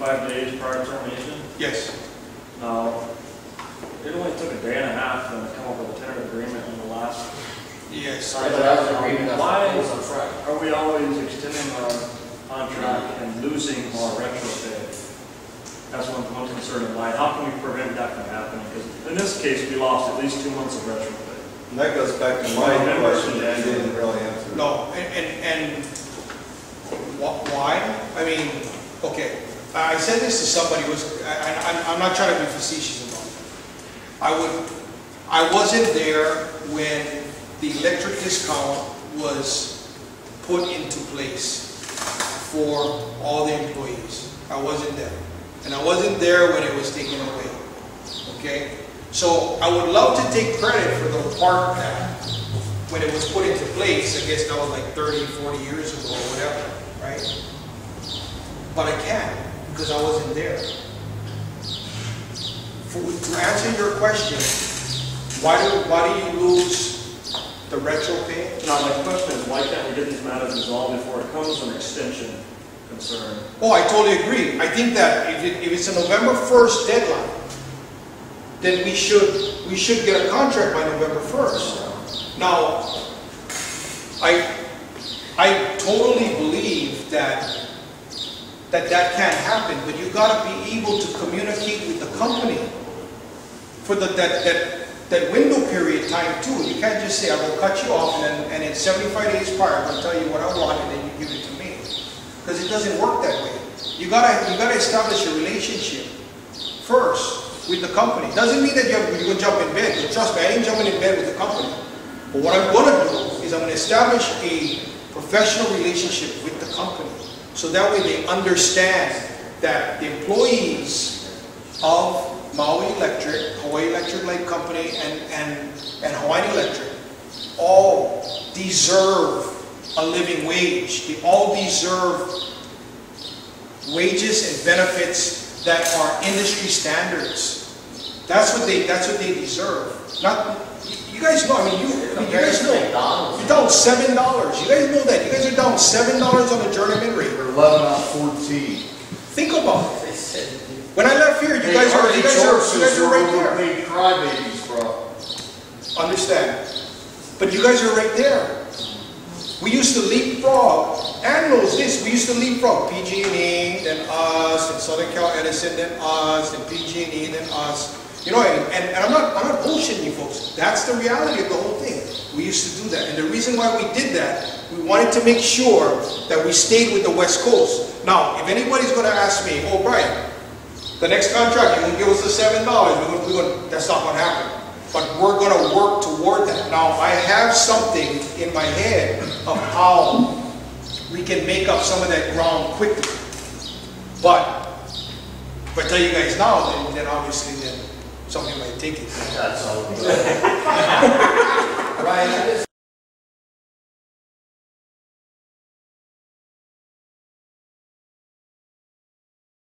75 days prior to termination? Yes. Now, it only took a day and a half to come up with a tentative agreement in the last. Yes. Why are we always extending our contract and losing our retro pay? That's one concern of mine. How can we prevent that from happening? Because in this case, we lost at least 2 months of retro pay. And that goes back to my question that you didn't really answer. No, and why? I mean, okay. I said this to somebody who was, I'm not trying to be facetious about it. I wasn't there when the electric discount was put into place for all the employees. I wasn't there. And I wasn't there when it was taken away. Okay? So I would love to take credit for the part that when it was put into place, I guess that was like 30, 40 years ago or whatever, right? But I can't because I wasn't there. To answer your question, why do you lose the retro pay? Now my question is, why can't we get these matters resolved before it comes to an extension concern? Oh, I totally agree. I think that if it's a November 1st deadline, then we should get a contract by November 1st. Now, I totally believe that can't happen, but you got to be able to communicate with the company for that window period time too. You can't just say, I will cut you off and in 75 days prior, I'm going to tell you what I want and then you give it to me. Because it doesn't work that way. You gotta establish a relationship first with the company. Doesn't mean that you're going to jump in bed. But trust me, I ain't jumping in bed with the company. But what I'm going to do is I'm going to establish a professional relationship with the company. So that way they understand that the employees of Maui Electric, Hawaii Electric Light Company, and Hawaiian Electric all deserve a living wage. They all deserve wages and benefits that are industry standards. That's what they deserve. Not you guys know. I mean, you guys know. You're down $7. You guys know that. You guys are down $7 on the journeyman rate. We're 11 out of 14. Think about it. When I left here, you guys are right there. Crybabies, bro. Understand? But you guys are right there. We used to leapfrog. Ann knows this. We used to leapfrog PG&E, then us, then Southern Cal Edison, then us, then PG&E, then us. You know, and I'm not bullshitting you folks. That's the reality of the whole thing. We used to do that. And the reason why we did that, we wanted to make sure that we stayed with the West Coast. Now, if anybody's going to ask me, oh, Brian, the next contract, you're going to give us the $7, that's not going to happen. But we're going to work toward that. Now, I have something in my head of how we can make up some of that ground quickly. But if I tell you guys now, then obviously somebody might take it. That's all. Ryan, I just